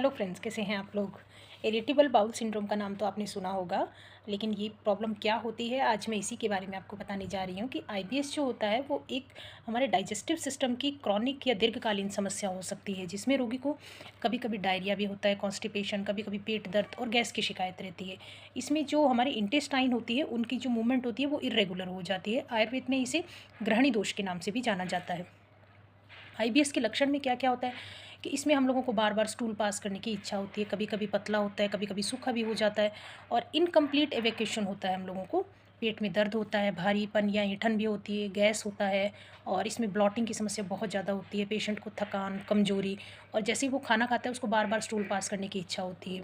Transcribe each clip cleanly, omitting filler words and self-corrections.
Hello friends, कैसे हैं आप लोग। इरिटेबल बाउल सिंड्रोम का नाम तो आपने सुना होगा, लेकिन ये प्रॉब्लम क्या होती है आज मैं इसी के बारे में आपको बताने जा रही हूँ कि आईबीएस जो होता है वो एक हमारे डाइजेस्टिव सिस्टम की क्रॉनिक या दीर्घकालीन समस्या हो सकती है, जिसमें रोगी को कभी कभी डायरिया भी होता है, कॉन्स्टिपेशन, कभी कभी पेट दर्द और गैस की शिकायत रहती है। इसमें जो हमारी इंटेस्टाइन होती है उनकी जो मूवमेंट होती है वो इरेगुलर हो जाती है। आयुर्वेद में इसे ग्रहणी दोष के नाम से भी जाना जाता है। आईबीएस के लक्षण में क्या क्या होता है कि इसमें हम लोगों को बार बार स्टूल पास करने की इच्छा होती है, कभी कभी पतला होता है, कभी कभी सूखा भी हो जाता है और इनकम्प्लीट एवेक्यूशन होता है। हम लोगों को पेट में दर्द होता है, भारीपन या ऐंठन भी होती है, गैस होता है और इसमें ब्लॉटिंग की समस्या बहुत ज़्यादा होती है। पेशेंट को थकान, कमजोरी और जैसे ही वो खाना खाता है उसको बार बार स्टूल पास करने की इच्छा होती है।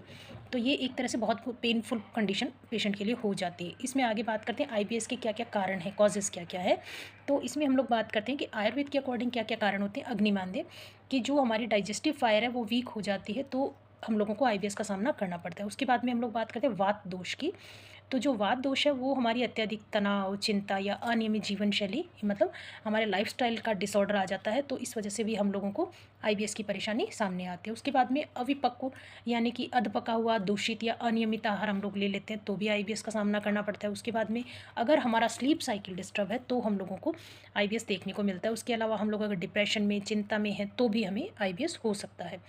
तो ये एक तरह से बहुत पेनफुल कंडीशन पेशेंट के लिए हो जाती है। इसमें आगे बात करते हैं आईबीएस के क्या क्या कारण हैं, कॉजेज़ क्या क्या है। तो इसमें हम लोग बात करते हैं कि आयुर्वेद के अकॉर्डिंग क्या क्या कारण होते हैं। अग्निमांद्य कि जो हमारी डाइजेस्टिव फायर है वो वीक हो जाती है, तो हम लोगों को आईबीएस का सामना करना पड़ता है। उसके बाद में हम लोग बात करते हैं वात दोष की। तो जो वात दोष है वो हमारी अत्यधिक तनाव, चिंता या अनियमित जीवन शैली, मतलब हमारे लाइफस्टाइल का डिसऑर्डर आ जाता है, तो इस वजह से भी हम लोगों को आईबीएस की परेशानी सामने आती है। उसके बाद में अविपक्व यानी कि अधपका हुआ, दूषित या अनियमित आहार हम लोग ले लेते हैं तो भी आईबीएस का सामना करना पड़ता है। उसके बाद में अगर हमारा स्लीप साइकिल डिस्टर्ब है तो हम लोगों को आईबीएस देखने को मिलता है। उसके अलावा हम लोग अगर डिप्रेशन में, चिंता में हैं तो भी हमें आईबीएस हो सकता है।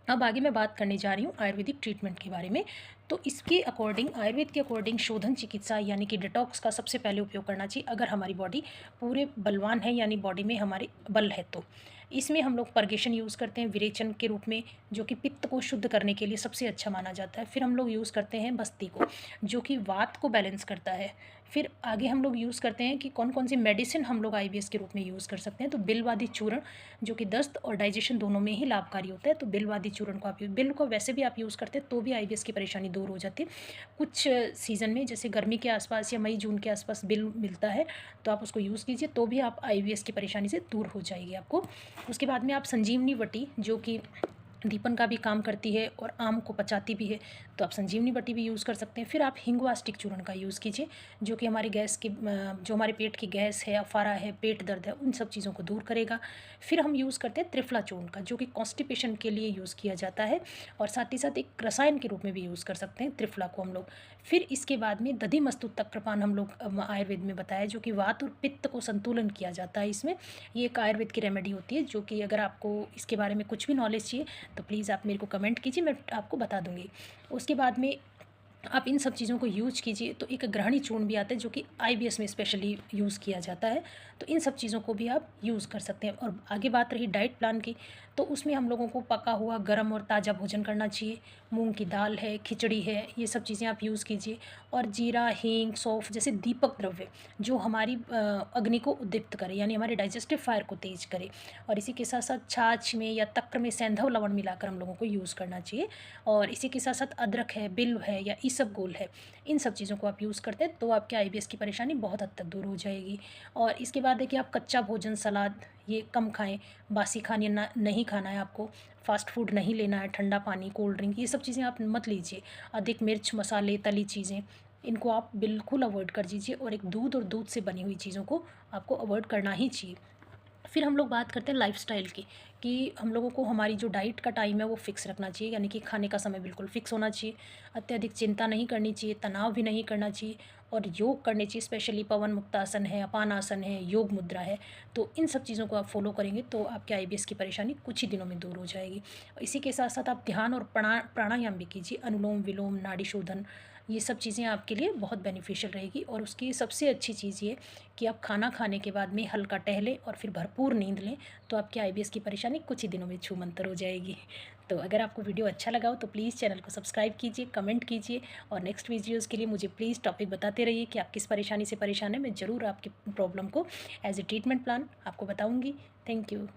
अब आगे मैं बात करने जा रही हूँ आयुर्वेदिक ट्रीटमेंट के बारे में। तो इसके अकॉर्डिंग, आयुर्वेद के अकॉर्डिंग शोधन चिकित्सा यानी कि डिटॉक्स का सबसे पहले उपयोग करना चाहिए अगर हमारी बॉडी पूरे बलवान है, यानी बॉडी में हमारे बल है। तो इसमें हम लोग परगेशन यूज़ करते हैं विरेचन के रूप में, जो कि पित्त को शुद्ध करने के लिए सबसे अच्छा माना जाता है। फिर हम लोग यूज़ करते हैं बस्ती को, जो कि वात को बैलेंस करता है। फिर आगे हम लोग यूज़ करते हैं कि कौन कौन सी मेडिसिन हम लोग आईबीएस के रूप में यूज़ कर सकते हैं। तो बिलवादी चूर्ण, जो कि दस्त और डाइजेशन दोनों में ही लाभकारी होता है, तो बिलवादी चूर्ण को आप बिल को वैसे भी आप यूज़ करते हैं तो भी आईबीएस की परेशानी दूर हो जाती है। कुछ सीज़न में जैसे गर्मी के आसपास या मई जून के आसपास बिल मिलता है तो आप उसको यूज़ कीजिए, तो भी आप आईबीएस की परेशानी से दूर हो जाएगी आपको। उसके बाद में आप संजीवनी वटी, जो कि दीपन का भी काम करती है और आम को पचाती भी है, तो आप संजीवनी बटी भी यूज़ कर सकते हैं। फिर आप हिंगवा स्टिक चूर्ण का यूज़ कीजिए, जो कि हमारे गैस की, जो हमारे पेट की गैस है, अफारा है, पेट दर्द है, उन सब चीज़ों को दूर करेगा। फिर हम यूज़ करते हैं त्रिफला चूर्ण का, जो कि कॉन्स्टिपेशन के लिए यूज़ किया जाता है और साथ ही साथ एक रसायन के रूप में भी यूज़ कर सकते हैं त्रिफला को हम लोग। फिर इसके बाद में दधि मस्तु तक्रपान हम लोग आयुर्वेद में बताया, जो कि वात और पित्त को संतुलन किया जाता है इसमें। ये एक आयुर्वेद की रेमेडी होती है, जो कि अगर आपको इसके बारे में कुछ भी नॉलेज चाहिए तो प्लीज़ आप मेरे को कमेंट कीजिए, मैं आपको बता दूँगी। उसके बाद में आप इन सब चीज़ों को यूज कीजिए। तो एक ग्रहणी चूर्ण भी आता है जो कि आईबीएस में स्पेशली यूज़ किया जाता है, तो इन सब चीज़ों को भी आप यूज़ कर सकते हैं। और आगे बात रही डाइट प्लान की, तो उसमें हम लोगों को पका हुआ, गर्म और ताज़ा भोजन करना चाहिए। मूंग की दाल है, खिचड़ी है, ये सब चीज़ें आप यूज़ कीजिए। और जीरा, हींग, सौंफ जैसे दीपक द्रव्य जो हमारी अग्नि को उद्दीप्त करे, यानी हमारे डाइजेस्टिव फायर को तेज करे। और इसी के साथ साथ छाछ में या तक्र में सैंधव लवण मिलाकर हम लोगों को यूज़ करना चाहिए। और इसी के साथ साथ अदरक है, बिल्व है या इसबगोल है, इन सब चीज़ों को आप यूज़ करते हैं तो आपके आईबीएस की परेशानी बहुत हद तक दूर हो जाएगी। और इसके बाद है कि आप कच्चा भोजन, सलाद ये कम खाएं, बासी खाने नहीं खाना है आपको, फास्ट फूड नहीं लेना है, ठंडा पानी, कोल्ड ड्रिंक ये सब चीज़ें आप मत लीजिए। अधिक मिर्च, मसाले, तली चीज़ें, इनको आप बिल्कुल अवॉइड कर दीजिए और एक दूध और दूध से बनी हुई चीज़ों को आपको अवॉइड करना ही चाहिए। फिर हम लोग बात करते हैं लाइफ़स्टाइल की, कि हम लोगों को हमारी जो डाइट का टाइम है वो फ़िक्स रखना चाहिए, यानी कि खाने का समय बिल्कुल फ़िक्स होना चाहिए। अत्यधिक चिंता नहीं करनी चाहिए, तनाव भी नहीं करना चाहिए और योग करने चाहिए। स्पेशली पवन मुक्तासन है, अपान आसन है, योग मुद्रा है, तो इन सब चीज़ों को आप फॉलो करेंगे तो आपके आईबीएस की परेशानी कुछ ही दिनों में दूर हो जाएगी। इसी के साथ साथ आप ध्यान और प्राणायाम भी कीजिए, अनुलोम विलोम, नाड़ी शोधन, ये सब चीज़ें आपके लिए बहुत बेनिफिशियल रहेगी। और उसकी सबसे अच्छी चीज़ ये कि आप खाना खाने के बाद में हल्का टहलें और फिर भरपूर नींद लें, तो आपकी आईबीएस की परेशानी कुछ ही दिनों में छूमंतर हो जाएगी। तो अगर आपको वीडियो अच्छा लगा हो तो प्लीज़ चैनल को सब्सक्राइब कीजिए, कमेंट कीजिए और नेक्स्ट वीडियोज़ के लिए मुझे प्लीज़ टॉपिक बताते रहिए कि आप किस परेशानी से परेशान हैं। मैं ज़रूर आपकी प्रॉब्लम को एज ए ट्रीटमेंट प्लान आपको बताऊँगी। Thank you.